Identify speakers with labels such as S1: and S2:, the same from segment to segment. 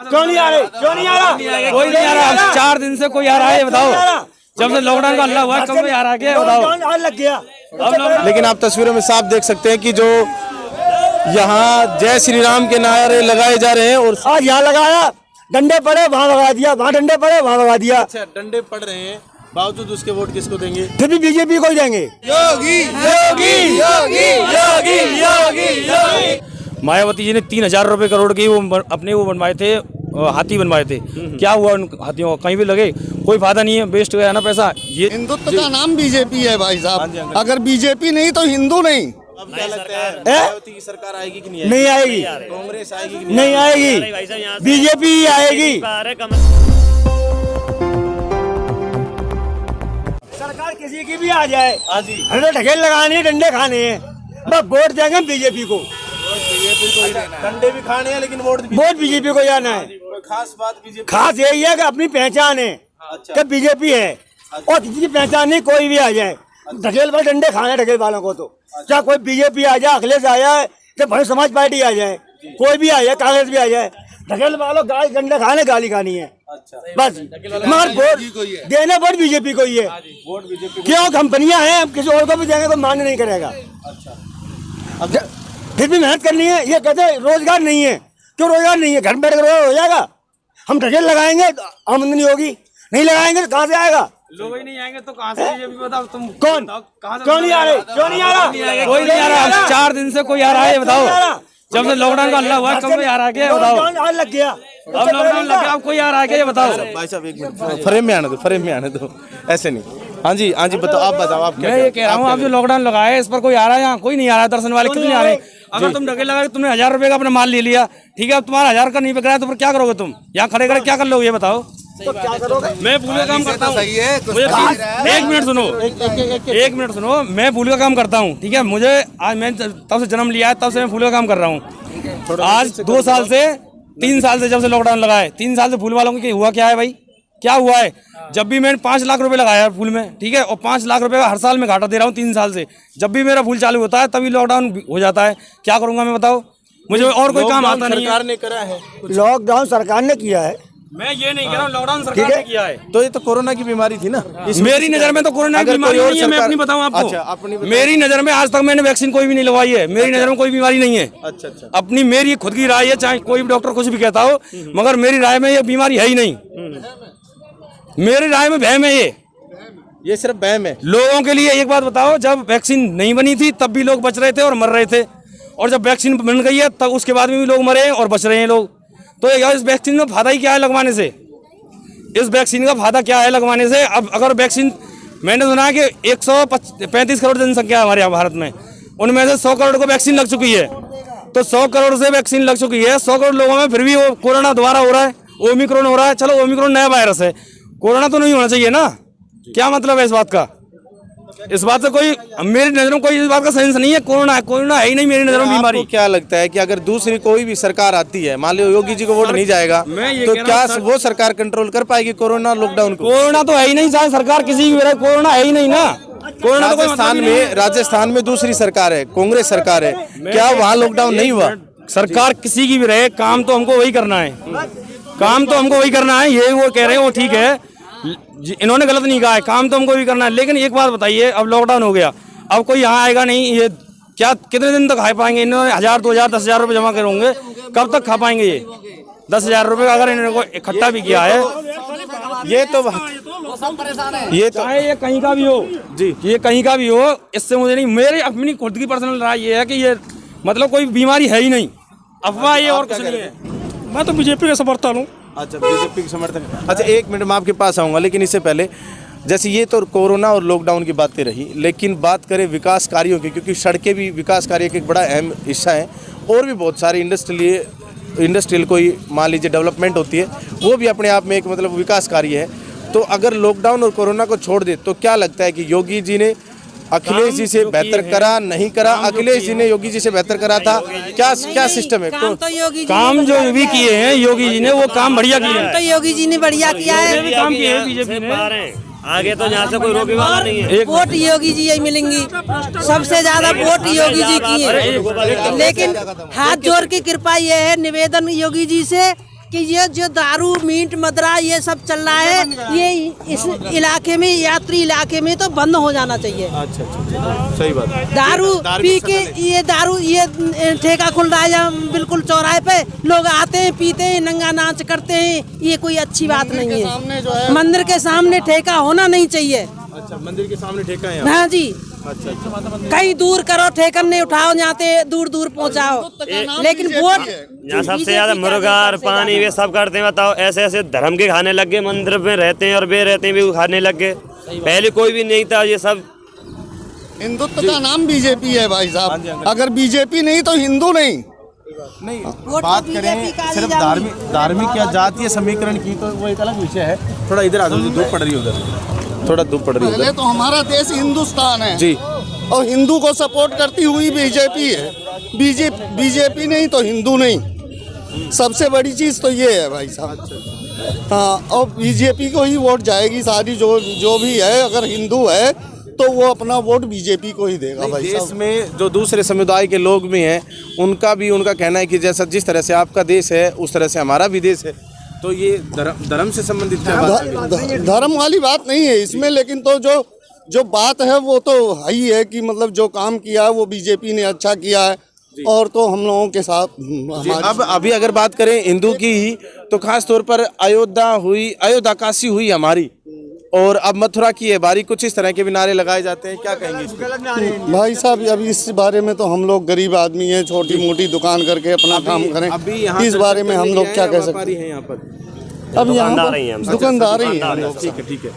S1: क्यों नहीं आ रहे? क्यों नहीं आ रहा?
S2: कोई नहीं आ रहा। 4 दिन से कोई आ रहा है? ये बताओ, जब से लॉकडाउन का हल्ला हुआ कब कोई आ रहा है? क्या बताओ?
S1: आज लग गया।
S3: लेकिन आप तस्वीरों में साफ देख सकते हैं कि जो यहाँ जय श्री राम के नारे लगाए जा रहे हैं और
S1: आज यहाँ लगाया, डंडे पड़े वहाँ भगा दिया, वहाँ डंडे पड़े वहाँ भगा दिया।
S3: अच्छा, डंडे पड़ रहे हैं, बावजूद उसके वोट किसको देंगे?
S1: फिर भी बीजेपी को ही देंगे।
S3: योगी योगी योगी योगी योगी योगी।
S2: मायावती जी ने 3000 रुपए करोड़ की वो अपने वो बनवाए थे, हाथी बनवाए थे। क्या हुआ उन हाथियों को? कहीं भी लगे, कोई फायदा नहीं है, वेस्ट गया ना पैसा। ये
S4: हिंदुत्व का नाम बीजेपी है भाई साहब। अगर बीजेपी नहीं तो हिंदू नहीं।
S3: अब क्या लगता है, मायावती की सरकार आएगी कि नहीं आएगी?
S1: नहीं आएगी,
S3: कांग्रेस आएगी कि
S1: नहीं आएगी, बीजेपी ही आएगी। सरकार किसी की भी आ जाए, हमें ढकेल लगाने हैं, डंडे खाने हैं, बस वोट देंगे बीजेपी को।
S3: डंडे भी खाने हैं लेकिन वोट
S1: बीजेपी को जाना है।
S3: कोई खास बात बीजेपी?
S1: खास यही है कि अपनी पहचान है कि बीजेपी है, और किसी की पहचान नहीं, कोई भी आ जाए ढकेल पर डंडे खाने, ढकेल वालों को तो चाहे कोई बीजेपी आ जाए, अखिलेश आ जाए, चाहे बहुजन समाज पार्टी आ जाए, कोई भी आ जाए, कांग्रेस भी आ जाए, ढकेल वालों गाली डंडे खाने, गाली खानी है बस। मगर वोट देने वोट बीजेपी को ही है। क्यों? कंपनियां हैं, हम किसी और को भी देंगे तो मान्य नहीं करेगा। फिर भी मेहनत करनी है। ये कहते हैं रोजगार नहीं है, क्यों रोजगार नहीं है? घर में बैठ कर रोजगार हो जाएगा। हम ढकेल लगाएंगे आमदनी होगी, नहीं लगाएंगे तो कहाँ से आएगा?
S2: लोग ही नहीं आएंगे तो कहाँ से? ये भी बताओ तुम।
S1: कौन? क्यों नहीं आ रहे? क्यों नहीं आ रहा?
S2: कोई नहीं आ रहा। 4 दिन से कोई आ रहा है? ये बताओ, जब से लॉकडाउन का हल्ला हुआ कब कोई आ रहा है? क्या बताओ?
S1: आज लग गया।
S2: अब लॉकडाउन लग गया, अब कोई आ रहा है? क्या ये बताओ?
S3: भाई साहब एक मिनट, फ्रेम में आने दो, फ्रेम में आने दो, ऐसे नहीं। हाँ जी बताओ, आप बताओ, आप क्या?
S2: मैं ये कह रहा हूँ, आप जो लॉकडाउन लगाया है इस पर कोई आ रहा है? यहाँ कोई नहीं आ रहा है। दर्शन वाले कितने आ रहे हैं? अगर तुम ढकेल लगा, तुमने 1000 रुपए का अपना माल ले लिया, ठीक है, अब तुम्हारा 1000 का नहीं बिक रहा है तो फिर क्या करोगे तुम? यहाँ खड़े खड़े क्या कर लोगे? ये बताओ।
S1: तो क्या करोगे?
S2: मैं फूल का काम करता हूँ। एक मिनट सुनो, मैं फूल का काम करता हूँ, ठीक है। मुझे आज, मैं तब से जन्म लिया है तब से मैं फूल का काम कर रहा हूँ। आज 2 साल से 3 साल से जब से लॉकडाउन लगा है, 3 साल से फूल वालों को हुआ क्या है भाई? क्या हुआ है? जब भी मैंने 5 लाख रुपए लगाया है फूल में, ठीक है, और 5 लाख रुपए का हर साल में घाटा दे रहा हूँ 3 साल से। जब भी मेरा फूल चालू होता है तभी लॉकडाउन हो जाता है। क्या करूंगा मैं, बताओ? मुझे और कोई काम आता नहीं है।
S3: सरकार ने करा है,
S1: लॉकडाउन सरकार ने किया है।
S2: मैं ये नहीं कह रहा हूँ लॉकडाउन सरकार ने किया है।
S3: तो ये तो कोरोना की बीमारी थी ना।
S2: मेरी नजर में तो कोरोना की बीमारी नहीं है। मैं अपनी बताऊं आपको।
S3: अच्छा,
S2: मेरी नजर में आज तक मैंने वैक्सीन कोई भी नहीं लगवाई है। मेरी नजर में कोई बीमारी नहीं है।
S3: अच्छा।
S2: अपनी मेरी खुद की राय है, चाहे कोई भी डॉक्टर कुछ भी कहता हो, मगर मेरी राय में ये बीमारी है ही नहीं। मेरी राय में वहम है
S3: ये सिर्फ वहम है।
S2: लोगों के लिए एक बात बताओ, जब वैक्सीन नहीं बनी थी तब भी लोग बच रहे थे और मर रहे थे, और जब वैक्सीन बन गई है तब उसके बाद में भी लोग मरे हैं और बच रहे हैं लोग। तो यार इस वैक्सीन में फायदा ही क्या है लगवाने से? इस वैक्सीन का फायदा क्या है लगवाने से? अब अगर वैक्सीन, मैंने सुना है कि 135 करोड़ जनसंख्या है हमारे यहाँ भारत में, उनमें से 100 करोड़ को वैक्सीन लग चुकी है। तो 100 करोड़ से वैक्सीन लग चुकी है, 100 करोड़ लोगों में फिर भी वो कोरोना दोबारा हो रहा है, ओमिक्रॉन हो रहा है। चलो ओमिक्रॉन नया वायरस है, कोरोना तो नहीं होना चाहिए ना। क्या मतलब है इस बात का? इस बात से कोई, मेरी नजर में कोई इस बात का सेंस नहीं है। कोरोना है ही नहीं मेरी नजर में बीमारी।
S3: क्या लगता है कि अगर दूसरी कोई भी सरकार आती है, मान लो योगी जी को वोट नहीं जाएगा, तो क्या वो सरकार कंट्रोल कर पाएगी कोरोना लॉकडाउन को?
S2: कोरोना तो है ही नहीं, चाहे सरकार किसी भी, कोरोना है ही नहीं ना। कोरोना
S3: राजस्थान में दूसरी सरकार है, कांग्रेस सरकार है, क्या वहाँ लॉकडाउन नहीं हुआ?
S2: सरकार किसी की भी रहे, काम तो हमको वही करना है। काम तो हमको वही करना है। ये वो कह रहे हैं वो ठीक है, इन्होंने गलत नहीं कहा है, काम तो हमको भी करना है। लेकिन एक बात बताइए, अब लॉकडाउन हो गया, अब कोई यहाँ आएगा नहीं, ये क्या कितने दिन तक खा पाएंगे? इन्होंने 1000, 2000, 10,000 रुपये जमा करोगे, कब तक खा पाएंगे ये 10,000 रुपये? अगर इन्होंने इकट्ठा भी किया है,
S3: ये तो
S2: चाहे ये कहीं का भी हो जी, ये कहीं का भी हो, इससे मुझे नहीं, मेरी अपनी खुद की पर्सनल राय ये है कि ये मतलब कोई बीमारी है ही नहीं, अफवाह ये और कुछ नहीं है।
S5: मैं तो बीजेपी का समर्थन हूँ।
S3: अच्छा, बीजेपी के समर्थन। अच्छा, 1 मिनट मैं आपके पास आऊँगा, लेकिन इससे पहले जैसे ये तो कोरोना और लॉकडाउन की बातें रही, लेकिन बात करें विकास कार्यों की, क्योंकि सड़कें भी विकास कार्य का एक बड़ा अहम हिस्सा है, और भी बहुत सारी इंडस्ट्रियल कोई मान लीजिए डेवलपमेंट होती है, वो भी अपने आप में एक मतलब विकास कार्य है। तो अगर लॉकडाउन और कोरोना को छोड़ दे तो क्या लगता है कि योगी जी ने अखिलेश जी से बेहतर करा, नहीं करा? अखिलेश जी ने योगी जी से बेहतर करा था, क्या सिस्टम है?
S2: काम जो भी किए हैं योगी जी ने, वो काम बढ़िया किए हैं।
S6: तो योगी जी ने बढ़िया किया है,
S2: काम किए हैं बीजेपी ने।
S7: आगे तो यहाँ से कोई रोकने वाला नहीं है।
S6: वोट योगी जी यही मिलेंगी, सबसे ज्यादा वोट योगी जी की है। लेकिन हाथ जोड़ के कृपा ये है, निवेदन योगी जी से कि ये जो दारू मीट मदरा ये सब चल रहा है, ये इस इलाके में, यात्री इलाके में तो बंद हो जाना चाहिए।
S3: अच्छा अच्छा, सही बात है।
S6: दारू पी के ये ठेका खुल रहा है यहाँ बिल्कुल चौराहे पे, लोग आते हैं पीते हैं, नंगा नाच करते हैं, ये कोई अच्छी बात नहीं है। मंदिर के सामने ठेका होना नहीं चाहिए।
S3: अच्छा, मंदिर के सामने ठेका है?
S6: हाँ जी।
S3: अच्छा अच्छा,
S6: कहीं दूर करो, ठेकन नहीं उठाओ, जाते दूर दूर पहुँचाओ, लेकिन वोट
S7: यहाँ सबसे ज्यादा मुर्गा और पानी वे सब करते हैं। बताओ, ऐसे ऐसे धर्म के खाने लग गए, मंदिर में रहते हैं और वे रहते हैं भी खाने लग गए। पहले कोई भी नहीं था, ये सब
S4: हिंदुत्व का नाम बीजेपी है भाई साहब। अगर बीजेपी नहीं तो हिंदू नहीं।
S3: नहीं, बात करें सिर्फ धार्मिक या जातीय समीकरण की तो वो एक अलग विषय है। थोड़ा इधर आ जाओ, धूप पड़ रही है उधर, थोड़ा धूप पड़ रही है।
S4: पहले तो हमारा देश हिंदुस्तान है
S3: जी,
S4: और हिंदू को सपोर्ट करती हुई बीजेपी है। बीजेपी नहीं तो हिंदू नहीं। सबसे बड़ी चीज तो ये है भाई साहब। हाँ, और बीजेपी को ही वोट जाएगी सारी, जो भी है। अगर हिंदू है तो वो अपना वोट बीजेपी को ही देगा भाई साहब।
S3: देश में जो दूसरे समुदाय के लोग भी हैं, उनका कहना है कि जैसा जिस तरह से आपका देश है उस तरह से हमारा भी देश है। तो ये धर्म से संबंधित क्या बात है?
S4: धर्म वाली बात नहीं है इसमें, लेकिन तो जो बात है वो तो है ही है कि मतलब जो काम किया है वो बीजेपी ने अच्छा किया है, और तो हम लोगों के साथ
S3: अब अभी अगर बात करें हिंदू की ही, तो खास तौर पर अयोध्या काशी हुई हमारी, और अब मथुरा की है बारी। कुछ इस तरह के भी नारे लगाए जाते हैं, क्या कहेंगे इस पे?
S4: भाई साहब अब इस बारे में तो हम लोग गरीब आदमी हैं, छोटी मोटी दुकान करके अपना काम करें।
S3: अभी यहाँ
S4: इस बारे में हम लोग क्या कह सकते
S3: हैं? यहाँ पर
S4: अब यहाँ दुकानदार ही है।
S3: ठीक है, ठीक है।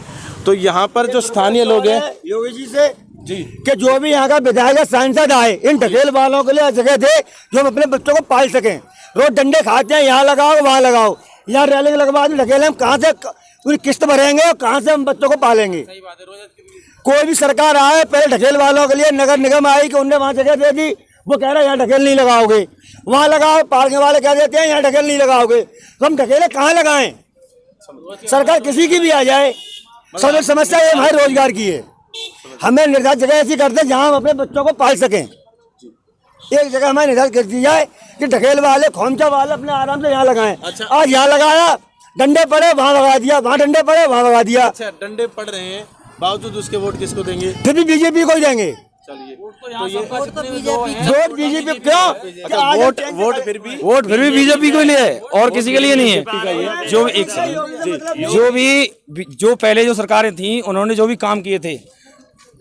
S3: तो यहाँ पर जो स्थानीय लोग हैं
S1: योगी जी से
S3: जी,
S1: कि जो भी यहाँ का विधायक या सांसद आए, इन ढकेल वालों के लिए जगह दे जो हम अपने बच्चों को पाल सकें। रोज डंडे खाते हैं, यहाँ लगाओ वहाँ लगाओ, यहाँ रैलिंग लगवा दी, ढकेल, हम कहाँ से पूरी किस्त भरेंगे और कहाँ से हम बच्चों को पालेंगे? कोई भी सरकार आए, पहले ढकेल वालों के लिए नगर निगम आई कि उनने वहाँ जगह दे दी, वो कह रहा है यहाँ ढकेल नहीं लगाओगे, वहाँ लगाओ। पार्किंग वाले कह देते हैं यहाँ ढकेल नहीं लगाओगे, तो हम ढकेले कहाँ लगाएं? सरकार किसी की भी आ जाए, सब समस्या ये हमारे रोजगार की है। हमें निर्धारित जगह ऐसी करते हैं जहाँ हम अपने बच्चों को पाल सकें। एक जगह हमें निर्धारित कर दी जाए कि ढकेल वाले, खोमचा वाले अपने आराम से यहाँ लगाएं। आज यहाँ लगाया, डंडे पड़े वहाँ लगा दिया, वहाँ डंडे पड़े वहाँ लगा दिया।
S3: अच्छा, डंडे पड़ रहे हैं, बावजूद उसके वोट किसको देंगे?
S1: फिर भी बीजेपी को ही देंगे।
S3: चलिए,
S1: वोट बीजेपी क्यों?
S3: वोट फिर भी
S2: बीजेपी को लिए है और किसी के लिए नहीं है। जो पहले जो सरकारें थी, उन्होंने जो भी काम किए थे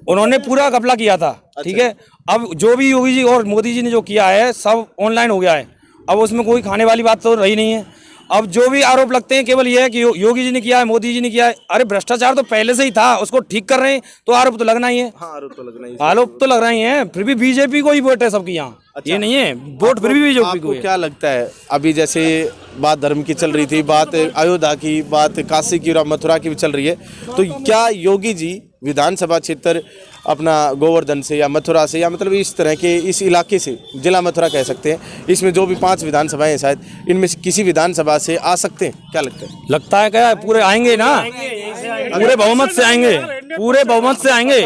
S2: उन्होंने पूरा घपला किया था। ठीक है, अब जो भी योगी जी और मोदी जी ने जो किया है सब ऑनलाइन हो गया है। अब उसमें कोई खाने वाली बात तो रही नहीं है। अब जो भी आरोप लगते हैं केवल ये है कि योगी जी ने किया है, मोदी जी ने किया है। अरे भ्रष्टाचार तो पहले से ही था, उसको ठीक कर रहे हैं तो आरोप तो लगना ही है।
S3: हाँ, आरोप तो लगना ही है।
S2: आरोप तो लग रहे हैं, फिर भी बीजेपी को ही वोट है सबकी यहाँ। अच्छा, ये नहीं है वोट फिर भी बीजेपी को।
S3: क्या लगता है, अभी जैसे बात धर्म की चल रही थी, बात अयोध्या की, बात काशी की और मथुरा की भी चल रही है, तो क्या योगी जी विधानसभा क्षेत्र अपना गोवर्धन से या मथुरा से, या मतलब इस तरह के इस इलाके से, जिला मथुरा कह सकते हैं, इसमें जो भी 5 विधानसभाएं हैं शायद, इनमें से किसी विधानसभा से आ सकते हैं? क्या लगता है?
S2: लगता है क्या पूरे आएंगे ना, पूरे बहुमत से आएंगे, पूरे बहुमत से आएंगे,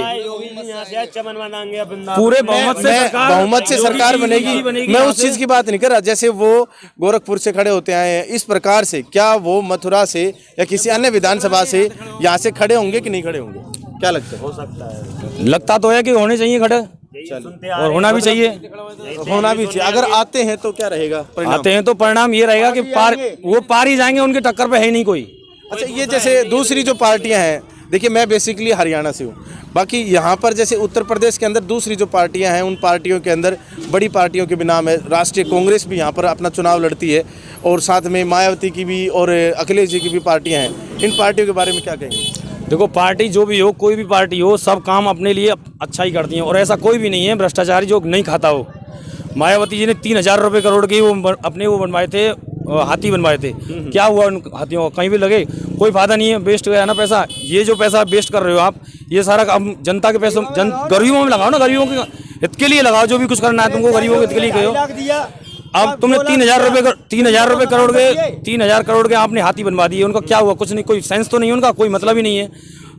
S2: पूरे बहुमत से सरकार बनेगी।
S3: मैं उस चीज की बात नहीं कर रहा, जैसे वो गोरखपुर से खड़े होते आए हैं, इस प्रकार से क्या वो मथुरा से या किसी अन्य विधानसभा से यहाँ से खड़े होंगे कि नहीं खड़े होंगे? क्या लगता है? हो सकता है,
S2: लगता तो है कि होने चाहिए खड़े, और होना भी चाहिए,
S3: होना भी चाहिए। अगर आते हैं तो क्या रहेगा परिणाम?
S2: आते हैं तो परिणाम ये रहेगा कि वो पार ही जाएंगे, उनके टक्कर पे है ही नहीं कोई।
S3: अच्छा, ये जैसे दूसरी जो पार्टियां हैं, देखिए मैं बेसिकली हरियाणा से हूँ, बाकी यहाँ पर जैसे उत्तर प्रदेश के अंदर दूसरी जो पार्टियां हैं, उन पार्टियों के अंदर बड़ी पार्टियों के भी नाम है। राष्ट्रीय कांग्रेस भी यहाँ पर अपना चुनाव लड़ती है, और साथ में मायावती की भी और अखिलेश जी की भी पार्टियां हैं। इन पार्टियों के बारे में क्या कहेंगे?
S2: देखो, पार्टी जो भी हो, कोई भी पार्टी हो, सब काम अपने लिए अच्छा ही करती हैं, और ऐसा कोई भी नहीं है भ्रष्टाचारी जो नहीं खाता हो। मायावती जी ने 3000 रुपये करोड़ के वो अपने वो बनवाए थे, हाथी बनवाए थे। क्या हुआ उन हाथियों? कहीं भी लगे, कोई फायदा नहीं है, वेस्ट गया ना पैसा। ये जो पैसा वेस्ट कर रहे हो आप, ये सारा काम जनता के पैसों, गरीबों में लगाओ ना, गरीबों के हित के लिए लगाओ। जो भी कुछ करना है तुमको गरीबों के हित के लिए करो। अब तुमने 3000 रुपये करोड़ के आपने हाथी बनवा दिए, उनका क्या हुआ? कुछ नहीं, कोई सेंस तो नहीं है उनका, कोई मतलब ही नहीं है।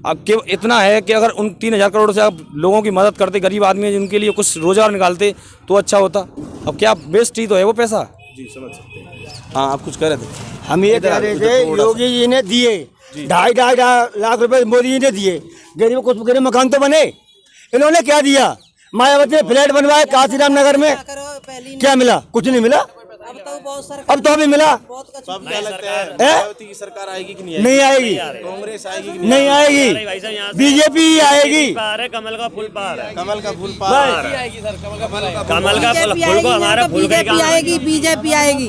S2: अब केवल इतना है कि अगर उन 3000 करोड़ से आप लोगों की मदद करते, गरीब आदमी जिनके लिए कुछ रोजगार निकालते तो अच्छा होता। अब क्या वेस्ट ही तो है वो पैसा।
S3: जी समझ सकते हैं। हाँ आप कुछ कह रहे थे।
S1: हम ये कह रहे थे योगी जी ने दिए 2.5 लाख रुपए मोदी जी ने दिए, गरीबों को गरीब मकान तो बने। इन्होंने क्या दिया? मायावती ने फ्लैट बनवाए काशीराम नगर में, क्या मिला? कुछ नहीं मिला। अब तो अभी मिला।
S3: तो अब क्या लगता है मायावती की सरकार आएगी कि
S1: नहीं आएगी?
S3: कांग्रेस आएगी कि
S1: नहीं आएगी, बीजेपी ही आएगी।
S7: कमल का फूल पार है,
S3: कमल का फूल पार।
S7: कमल का फूल को हमारा फूल
S6: बीजेपी आएगी, बीजेपी आएगी।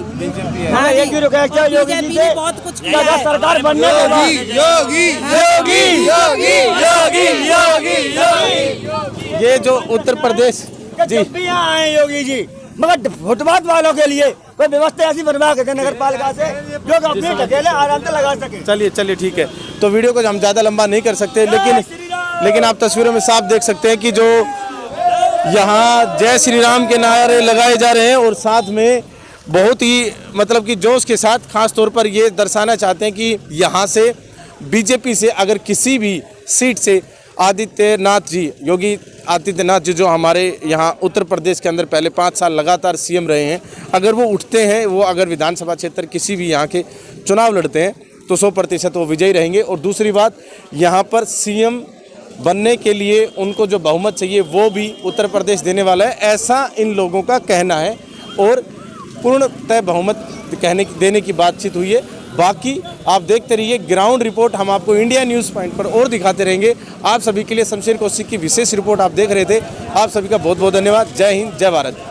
S1: हाँ, एक ही रिक्वेस्ट है योगी जी से,
S6: बहुत कुछ
S1: कि अगर सरकार बनने के बाद
S3: योगी ये जो उत्तर प्रदेश
S1: जब भी यहाँ आए योगी जी, मगर फुटपाथ वालों के लिए कोई व्यवस्था ऐसी बनवा के नगर पालिका से जो अपने ढकेले आराम से लगा सके।
S3: चलिए ठीक है। तो वीडियो को हम ज़्यादा लंबा नहीं कर सकते, लेकिन आप तस्वीरों में साफ देख सकते हैं कि जो यहाँ जय श्री राम के नारे लगाए जा रहे हैं और साथ में बहुत ही मतलब कि जोश के साथ, खास तौर पर ये दर्शाना चाहते हैं कि यहाँ से बीजेपी से अगर किसी भी सीट से आदित्यनाथ जी, योगी आदित्यनाथ जी जो हमारे यहाँ उत्तर प्रदेश के अंदर पहले 5 साल लगातार सीएम रहे हैं, अगर वो उठते हैं, वो अगर विधानसभा क्षेत्र किसी भी यहाँ के चुनाव लड़ते हैं तो 100% वो विजयी रहेंगे। और दूसरी बात, यहाँ पर सीएम बनने के लिए उनको जो बहुमत चाहिए वो भी उत्तर प्रदेश देने वाला है, ऐसा इन लोगों का कहना है। और पूर्णतः बहुमत देने की बातचीत हुई है। बाकी आप देखते रहिए ग्राउंड रिपोर्ट, हम आपको इंडिया न्यूज़ पॉइंट पर और दिखाते रहेंगे। आप सभी के लिए शमशेर कौशिक की विशेष रिपोर्ट आप देख रहे थे। आप सभी का बहुत बहुत धन्यवाद। जय हिंद, जय भारत।